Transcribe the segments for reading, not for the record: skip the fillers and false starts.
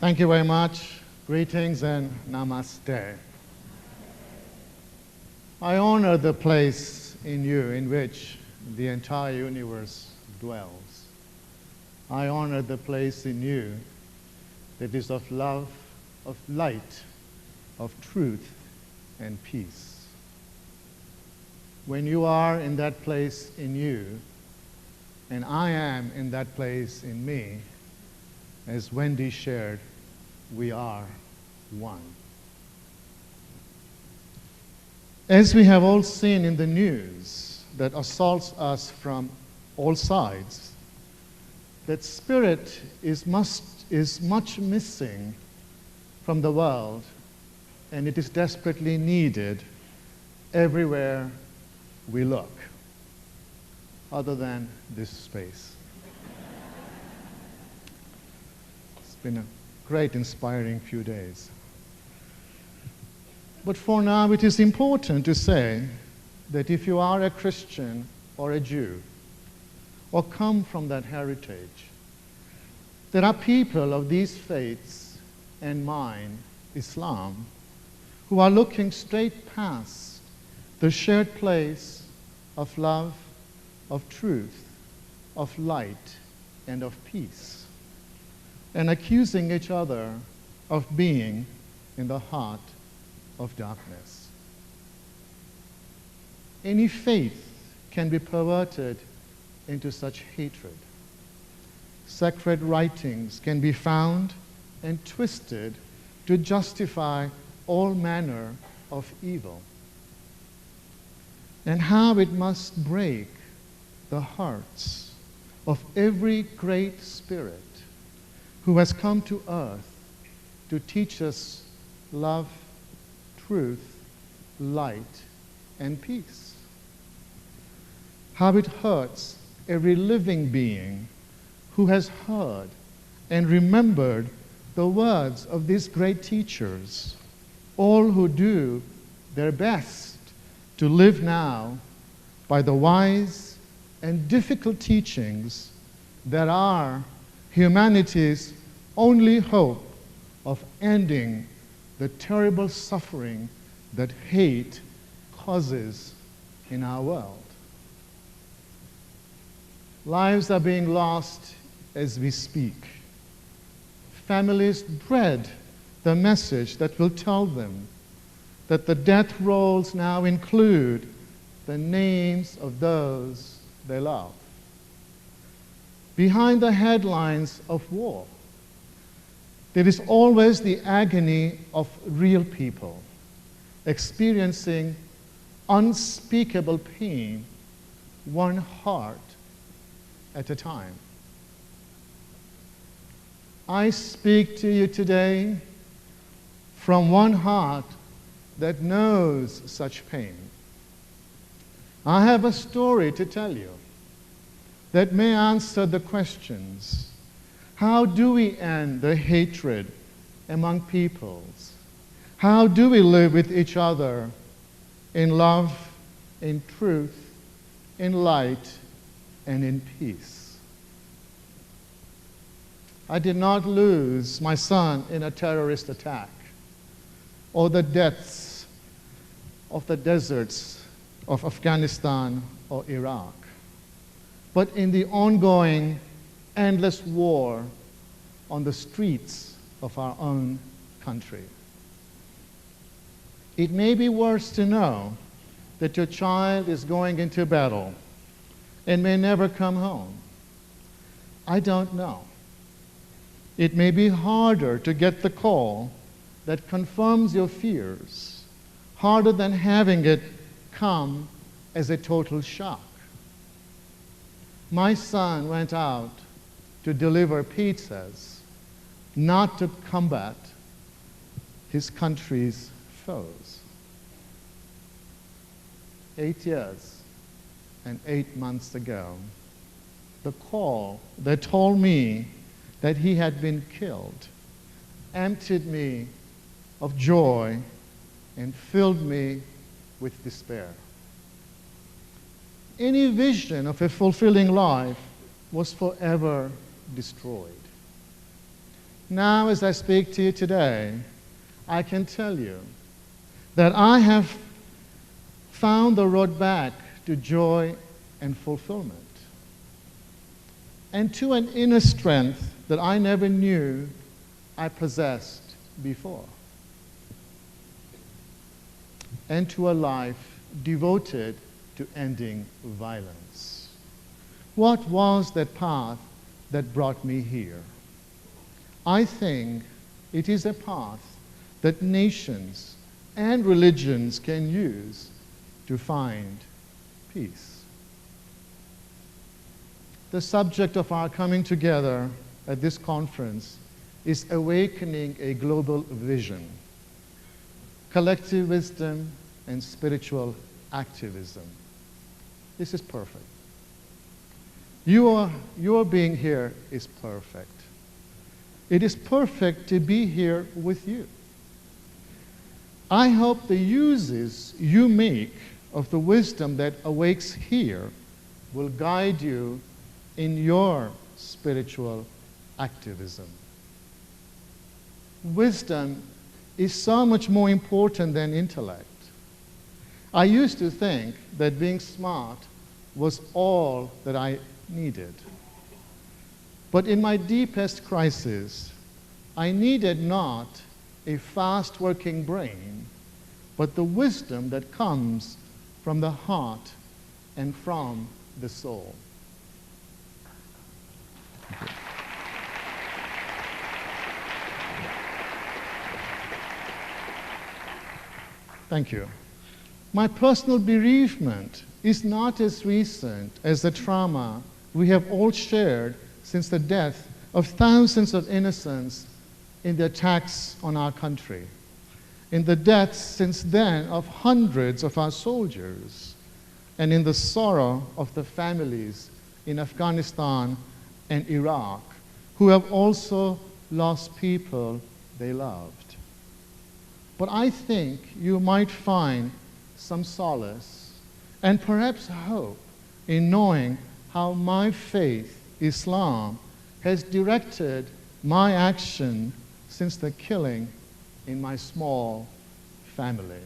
Thank you very much. Greetings and namaste. I honor the place in you in which the entire universe dwells. I honor the place in you that is of love, of light, of truth and peace. When you are in that place in you, and I am in that place in me, as Wendy shared, we are one. As we have all seen in the news that assaults us from all sides, that spirit is much missing from the world, and it is desperately needed everywhere we look, other than this space. It's been a great, inspiring few days. But for now, it is important to say that if you are a Christian or a Jew, or come from that heritage, there are people of these faiths and mine, Islam, who are looking straight past the shared place of love, of truth, of light, and of peace, and accusing each other of being in the heart of darkness. Any faith can be perverted into such hatred. Sacred writings can be found and twisted to justify all manner of evil. And how it must break the hearts of every great spirit who has come to earth to teach us love, truth, light, and peace. How it hurts every living being who has heard and remembered the words of these great teachers, all who do their best to live now by the wise and difficult teachings that are humanity's only hope of ending the terrible suffering that hate causes in our world. Lives are being lost as we speak. Families dread the message that will tell them that the death rolls now include the names of those they love. Behind the headlines of war, there is always the agony of real people experiencing unspeakable pain, one heart at a time. I speak to you today from one heart that knows such pain. I have a story to tell you that may answer the questions: how do we end the hatred among peoples? How do we live with each other in love, in truth, in light, and in peace? I did not lose my son in a terrorist attack or the deaths of the deserts of Afghanistan or Iraq, but in the ongoing, endless war on the streets of our own country. It may be worse to know that your child is going into battle and may never come home. I don't know. It may be harder to get the call that confirms your fears, harder than having it come as a total shock. My son went out to deliver pizzas, not to combat his country's foes. 8 years and 8 months ago, the call that told me that he had been killed emptied me of joy and filled me with despair. Any vision of a fulfilling life was forever destroyed. Now, as I speak to you today, I can tell you that I have found the road back to joy and fulfillment, and to an inner strength that I never knew I possessed before, and to a life devoted to ending violence. What was that path that brought me here? I think it is a path that nations and religions can use to find peace. The subject of our coming together at this conference is awakening a global vision, collective wisdom, and spiritual activism. This is perfect. Your being here is perfect. It is perfect to be here with you. I hope the uses you make of the wisdom that awakes here will guide you in your spiritual activism. Wisdom is so much more important than intellect. I used to think that being smart was all that I needed. But in my deepest crisis, I needed not a fast-working brain, but the wisdom that comes from the heart and from the soul. Thank you. My personal bereavement is not as recent as the trauma we have all shared since the death of thousands of innocents in the attacks on our country, in the deaths since then of hundreds of our soldiers, and in the sorrow of the families in Afghanistan and Iraq who have also lost people they loved. But I think you might find some solace and perhaps hope in knowing how my faith, Islam, has directed my action since the killing in my small family.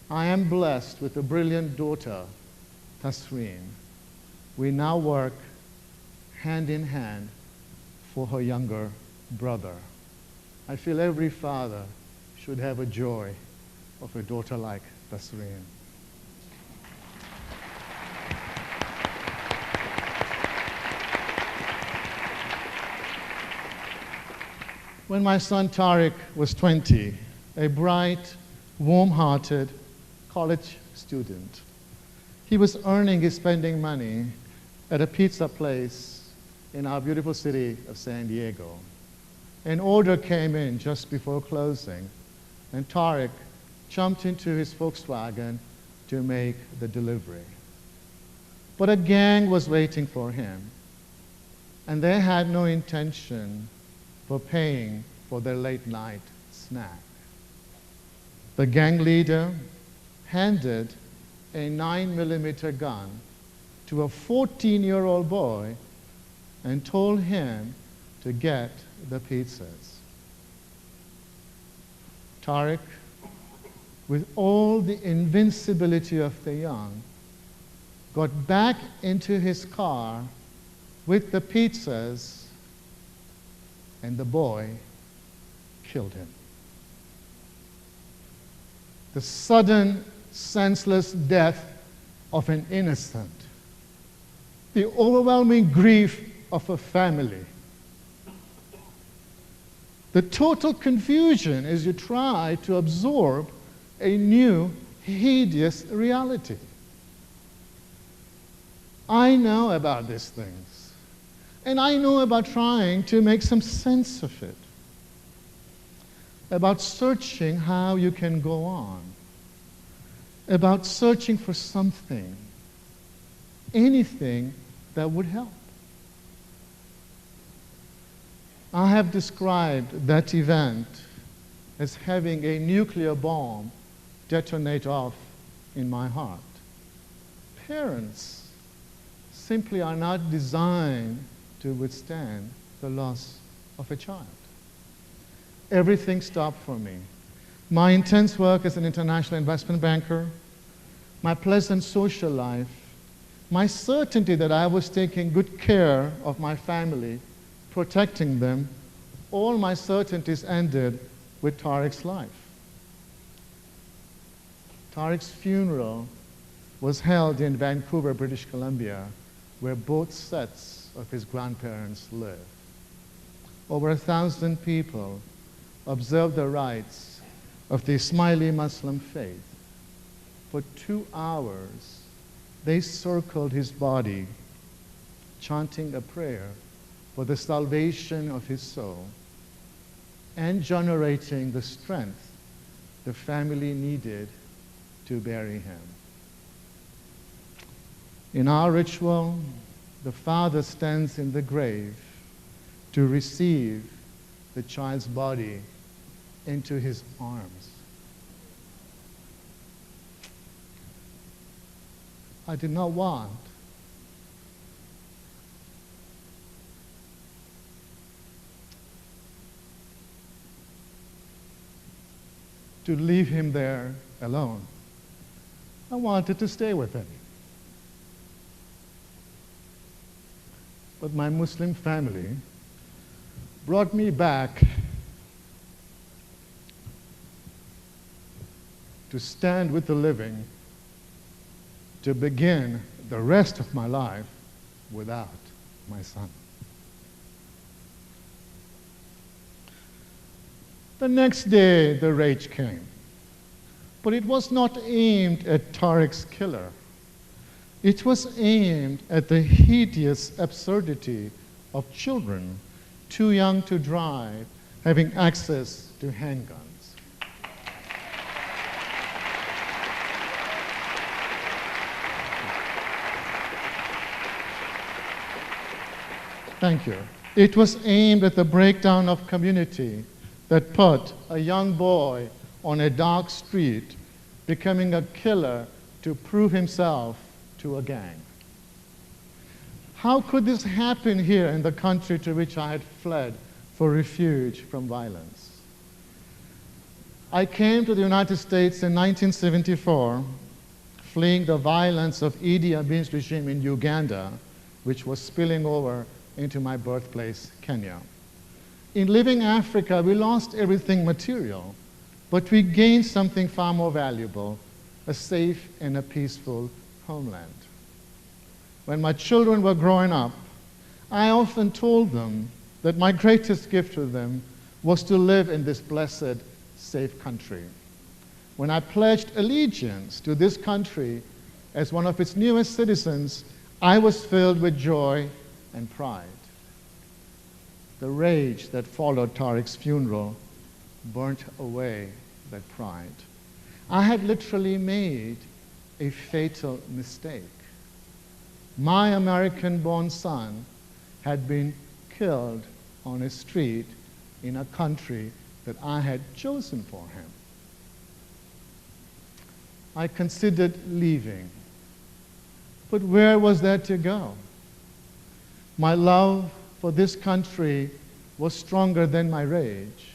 I am blessed with a brilliant daughter, Tasreen. We now work hand in hand for her younger brother. I feel every father should have a joy of a daughter like Tasreen. When my son Tariq was 20, a bright, warm-hearted college student, he was earning his spending money at a pizza place in our beautiful city of San Diego. An order came in just before closing, and Tariq jumped into his Volkswagen to make the delivery. But a gang was waiting for him, and they had no intention for paying for their late-night snack. The gang leader handed a 9mm gun to a 14-year-old boy and told him to get the pizzas. Tariq, with all the invincibility of the young, got back into his car with the pizzas, and the boy killed him. The sudden, senseless death of an innocent, the overwhelming grief of a family, the total confusion as you try to absorb a new, hideous reality. I know about these things, and I know about trying to make some sense of it, about searching how you can go on, about searching for something, anything that would help. I have described that event as having a nuclear bomb detonate off in my heart. Parents simply are not designed to withstand the loss of a child. Everything stopped for me. My intense work as an international investment banker, my pleasant social life, my certainty that I was taking good care of my family, protecting them, all my certainties ended with Tariq's life. Tariq's funeral was held in Vancouver, British Columbia, where both sets of his grandparents live. Over 1,000 people observed the rites of the Ismaili Muslim faith. For 2 hours, they circled his body, chanting a prayer for the salvation of his soul and generating the strength the family needed to bury him. In our ritual, the father stands in the grave to receive the child's body into his arms. I did not want to leave him there alone. I wanted to stay with him. But my Muslim family brought me back to stand with the living, to begin the rest of my life without my son. The next day, the rage came. But it was not aimed at Tariq's killer. It was aimed at the hideous absurdity of children too young to drive having access to handguns. Thank you. It was aimed at the breakdown of community that put a young boy on a dark street becoming a killer to prove himself to a gang. How could this happen here in the country to which I had fled for refuge from violence? I came to the United States in 1974, fleeing the violence of Idi Amin's regime in Uganda, which was spilling over into my birthplace, Kenya. In leaving Africa, we lost everything material, but we gained something far more valuable, a safe and a peaceful homeland. When my children were growing up, I often told them that my greatest gift to them was to live in this blessed, safe country. When I pledged allegiance to this country as one of its newest citizens, I was filled with joy and pride. The rage that followed Tariq's funeral burnt away that pride. I had literally made a fatal mistake. My American-born son had been killed on a street in a country that I had chosen for him. I considered leaving, but where was there to go? My love for this country was stronger than my rage,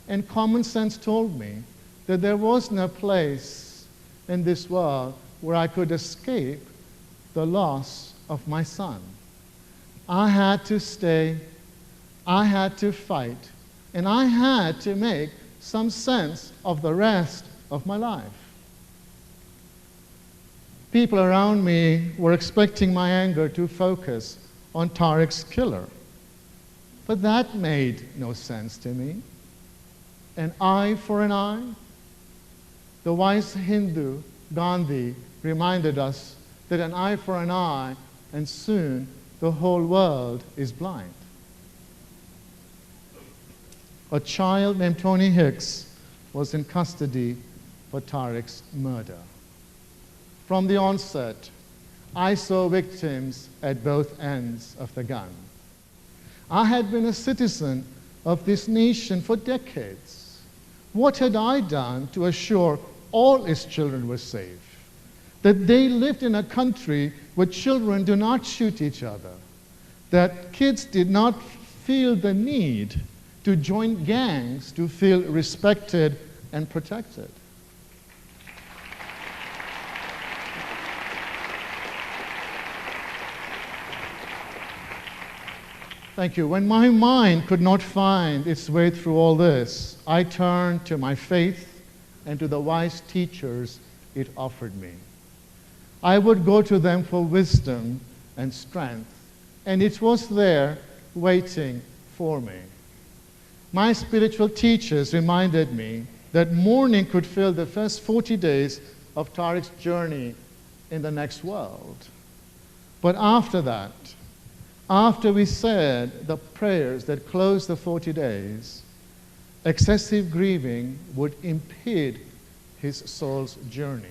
and common sense told me that there was no place in this world where I could escape the loss of my son. I had to stay, I had to fight, and I had to make some sense of the rest of my life. People around me were expecting my anger to focus on Tariq's killer. But that made no sense to me. An eye for an eye? The wise Hindu, Gandhi, reminded us that an eye for an eye, and soon the whole world is blind. A child named Tony Hicks was in custody for Tariq's murder. From the onset, I saw victims at both ends of the gun. I had been a citizen of this nation for decades. What had I done to assure all its children were safe? That they lived in a country where children do not shoot each other, that kids did not feel the need to join gangs to feel respected and protected. Thank you. When my mind could not find its way through all this, I turned to my faith and to the wise teachers it offered me. I would go to them for wisdom and strength, and it was there waiting for me. My spiritual teachers reminded me that mourning could fill the first 40 days of Tariq's journey in the next world. But after that, after we said the prayers that closed the 40 days, excessive grieving would impede his soul's journey.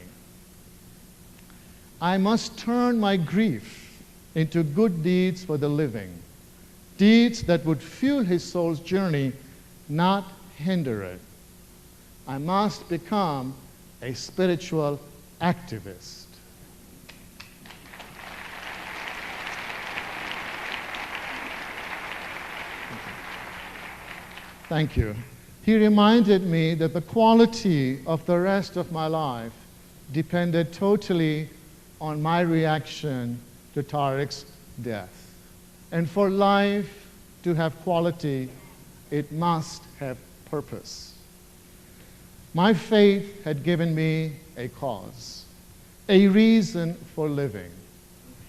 I must turn my grief into good deeds for the living, deeds that would fuel his soul's journey, not hinder it. I must become a spiritual activist. Thank you. He reminded me that the quality of the rest of my life depended totally on my reaction to Tariq's death. And for life to have quality, it must have purpose. My faith had given me a cause, a reason for living.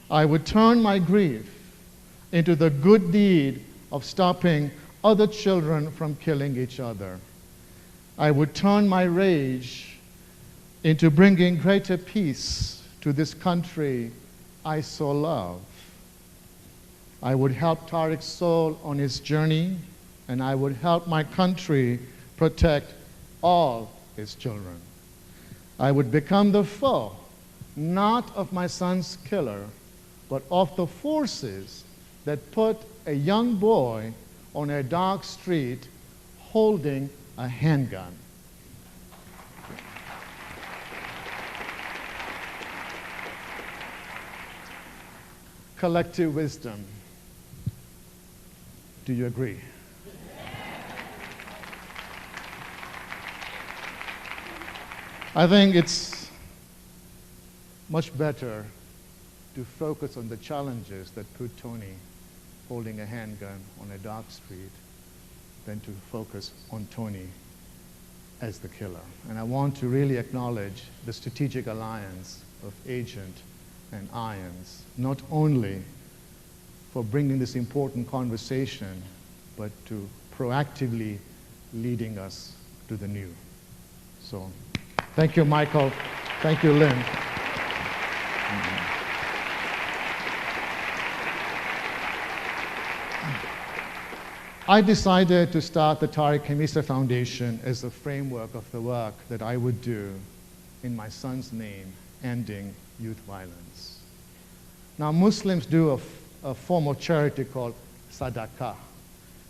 I would turn my grief into the good deed of stopping other children from killing each other. I would turn my rage into bringing greater peace to this country I so love. I would help Tariq's soul on his journey, and I would help my country protect all his children. I would become the foe, not of my son's killer, but of the forces that put a young boy on a dark street holding a handgun. Collective wisdom. Do you agree? I think it's much better to focus on the challenges that put Tony holding a handgun on a dark street than to focus on Tony as the killer. And I want to really acknowledge the strategic alliance of Agent and Irons, not only for bringing this important conversation, but to proactively leading us to the new. So, thank you, Michael. Thank you, Lynn. I decided to start the Tariq Khamis Foundation as a framework of the work that I would do in my son's name, ending youth violence. Now, Muslims do a form of charity called sadaqah,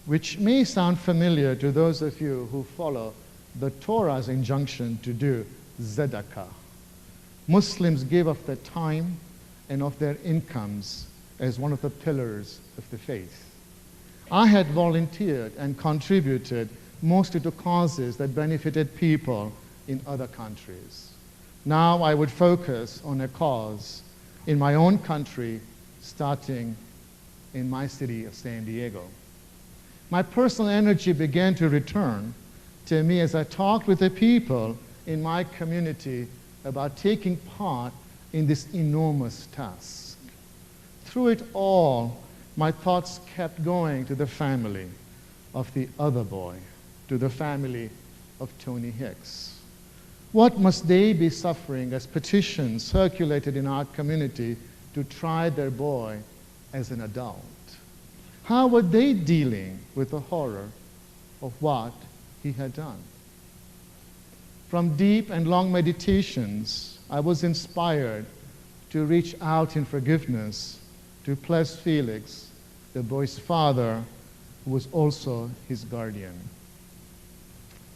which may sound familiar to those of you who follow the Torah's injunction to do tzedakah. Muslims give of their time and of their incomes as one of the pillars of the faith. I had volunteered and contributed mostly to causes that benefited people in other countries. Now I would focus on a cause in my own country, starting in my city of San Diego. My personal energy began to return to me as I talked with the people in my community about taking part in this enormous task. Through it all, my thoughts kept going to the family of the other boy, to the family of Tony Hicks. What must they be suffering as petitions circulated in our community to try their boy as an adult? How were they dealing with the horror of what he had done? From deep and long meditations, I was inspired to reach out in forgiveness to Ples Felix, the boy's father, who was also his guardian.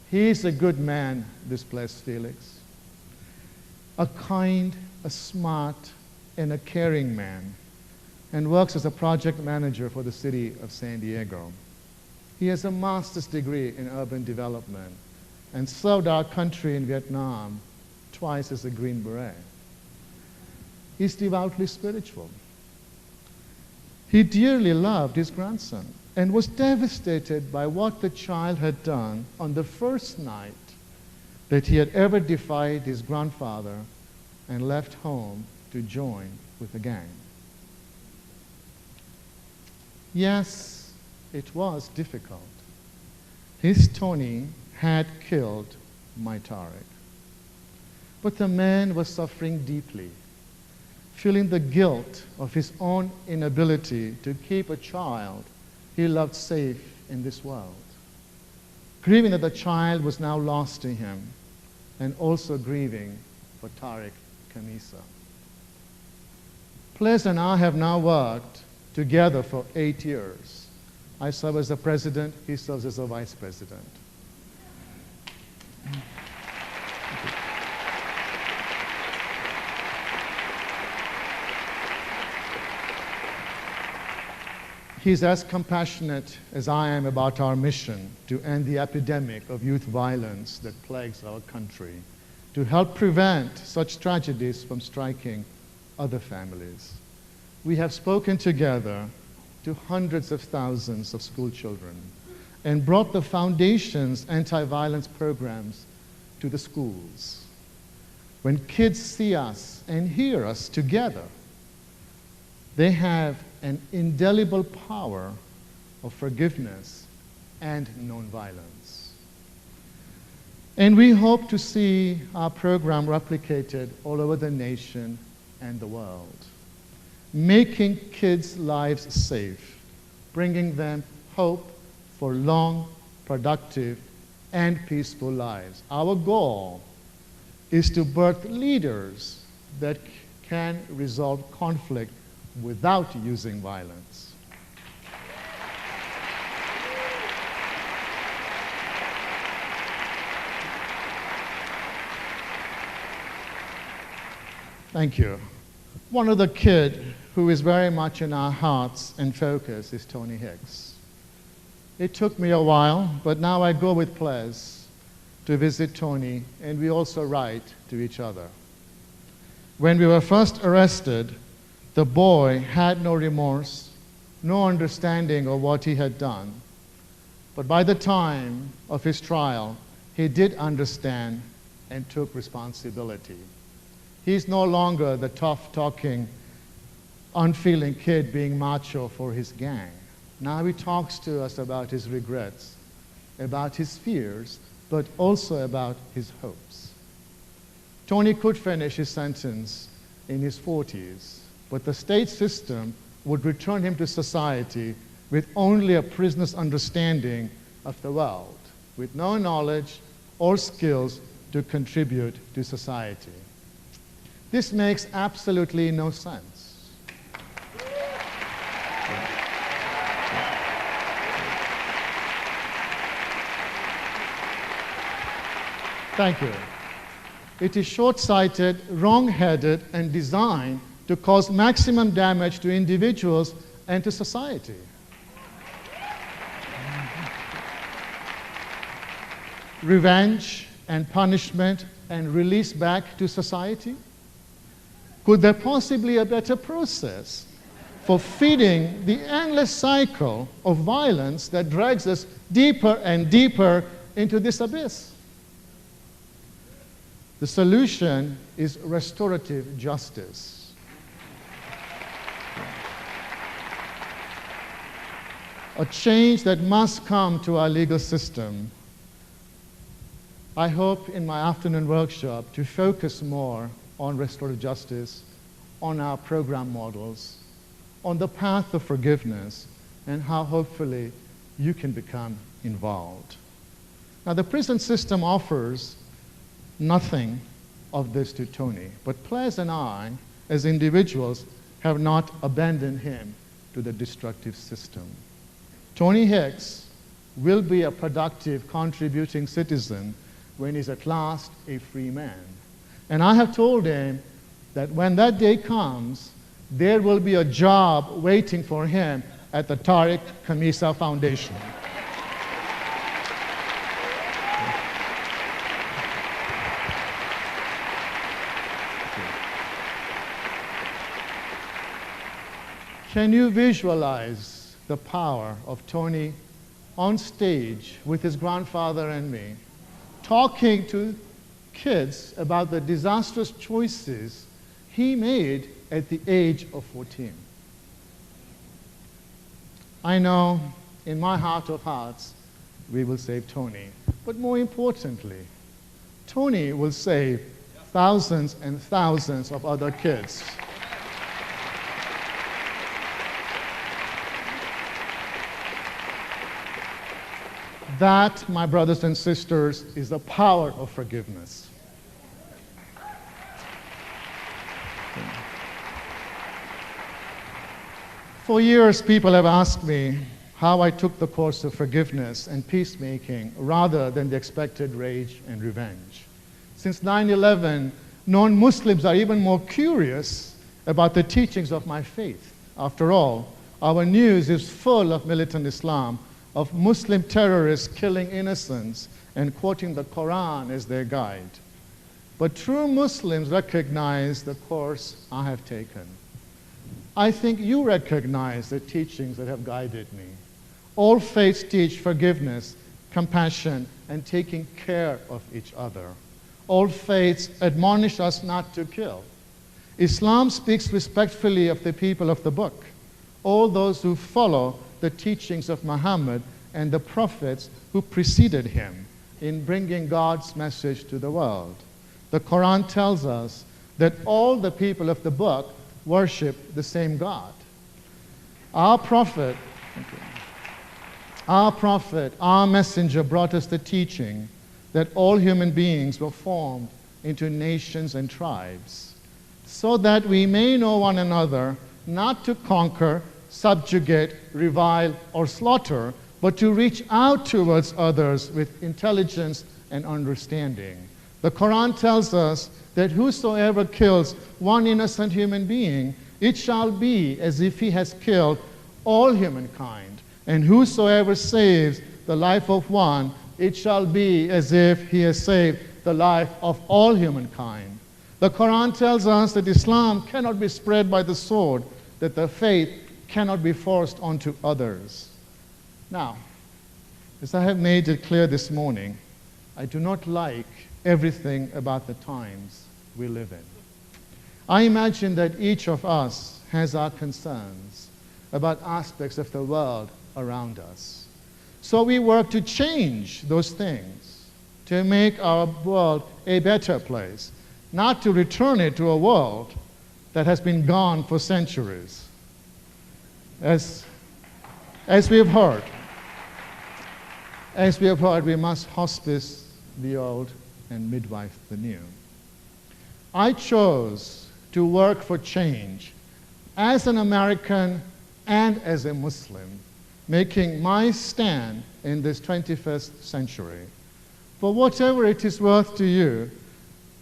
He is a good man, this Ples Felix, a kind, a smart, and a caring man, and works as a project manager for the city of San Diego. He has a master's degree in urban development and served our country in Vietnam twice as a Green Beret. He's devoutly spiritual. He dearly loved his grandson and was devastated by what the child had done on the first night that he had ever defied his grandfather and left home to join with the gang. Yes, it was difficult. His Tony had killed my Tariq. But the man was suffering deeply, feeling the guilt of his own inability to keep a child he loved safe in this world, grieving that the child was now lost to him, and also grieving for Tariq Khamisa. Ples and I have now worked together for 8 years. I serve as the president, he serves as the vice president. He's as compassionate as I am about our mission to end the epidemic of youth violence that plagues our country, to help prevent such tragedies from striking other families. We have spoken together to hundreds of thousands of school children and brought the Foundation's anti-violence programs to the schools. When kids see us and hear us together, they have an indelible power of forgiveness and nonviolence. And we hope to see our program replicated all over the nation and the world, making kids' lives safe, bringing them hope for long, productive, and peaceful lives. Our goal is to birth leaders that can resolve conflict without using violence. Thank you. One other kid who is very much in our hearts and focus is Tony Hicks. It took me a while, but now I go with Ples to visit Tony, and we also write to each other. When we were first arrested, the boy had no remorse, no understanding of what he had done. But by the time of his trial, he did understand and took responsibility. He's no longer the tough-talking, unfeeling kid being macho for his gang. Now he talks to us about his regrets, about his fears, but also about his hopes. Tony could finish his sentence in his 40s, but the state system would return him to society with only a prisoner's understanding of the world, with no knowledge or skills to contribute to society. This makes absolutely no sense. Thank you. It is short-sighted, wrong-headed, and designed to cause maximum damage to individuals and to society. Revenge and punishment and release back to society? Could there possibly be a better process for feeding the endless cycle of violence that drags us deeper and deeper into this abyss? The solution is restorative justice. A change that must come to our legal system. I hope in my afternoon workshop to focus more on restorative justice, on our program models, on the path of forgiveness, and how hopefully you can become involved. Now, the prison system offers nothing of this to Tony, but Ples and I, as individuals, have not abandoned him to the destructive system. Tony Hicks will be a productive, contributing citizen when he's at last a free man. And I have told him that when that day comes, there will be a job waiting for him at the Tariq Khamisa Foundation. Can you visualize the power of Tony on stage with his grandfather and me, talking to kids about the disastrous choices he made at the age of 14? I know in my heart of hearts we will save Tony, but more importantly, Tony will save thousands and thousands of other kids. That, my brothers and sisters, is the power of forgiveness. For years, people have asked me how I took the course of forgiveness and peacemaking rather than the expected rage and revenge. Since 9/11, non-Muslims are even more curious about the teachings of my faith. After all, our news is full of militant Islam, of Muslim terrorists killing innocents and quoting the Quran as their guide. But true Muslims recognize the course I have taken. I think you recognize the teachings that have guided me. All faiths teach forgiveness, compassion, and taking care of each other. All faiths admonish us not to kill. Islam speaks respectfully of the people of the book, all those who follow the teachings of Muhammad and the prophets who preceded him in bringing God's message to the world. The Quran tells us that all the people of the book worship the same God. Our prophet, our messenger brought us the teaching that all human beings were formed into nations and tribes, so that we may know one another, not to conquer, subjugate, revile, or slaughter, but to reach out towards others with intelligence and understanding. The Quran tells us that whosoever kills one innocent human being, it shall be as if he has killed all humankind. And whosoever saves the life of one, it shall be as if he has saved the life of all humankind. The Quran tells us that Islam cannot be spread by the sword, that the faith cannot be forced onto others. Now, as I have made it clear this morning, I do not like everything about the times we live in. I imagine that each of us has our concerns about aspects of the world around us. So we work to change those things, to make our world a better place, not to return it to a world that has been gone for centuries. As we have heard, we must hospice the old and midwife the new. I chose to work for change as an American and as a Muslim, making my stand in this 21st century. For whatever it is worth to you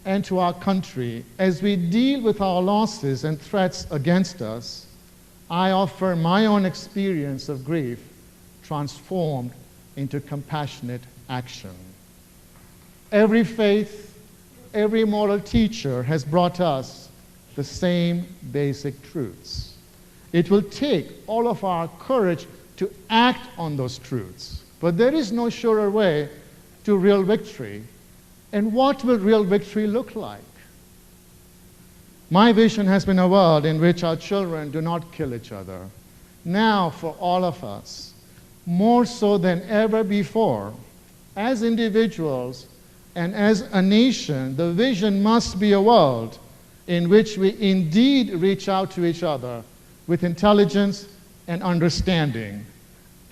and to our country, as we deal with our losses and threats against us, I offer my own experience of grief transformed into compassionate action. Every faith, every moral teacher has brought us the same basic truths. It will take all of our courage to act on those truths. But there is no surer way to real victory. And what will real victory look like? My vision has been a world in which our children do not kill each other. Now, for all of us, more so than ever before, as individuals and as a nation, the vision must be a world in which we indeed reach out to each other with intelligence and understanding,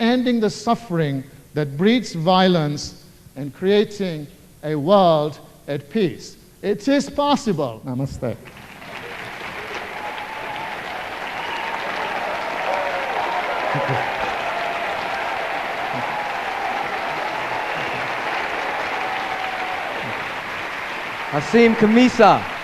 ending the suffering that breeds violence and creating a world at peace. It is possible. Namaste. Hasim Kamisa.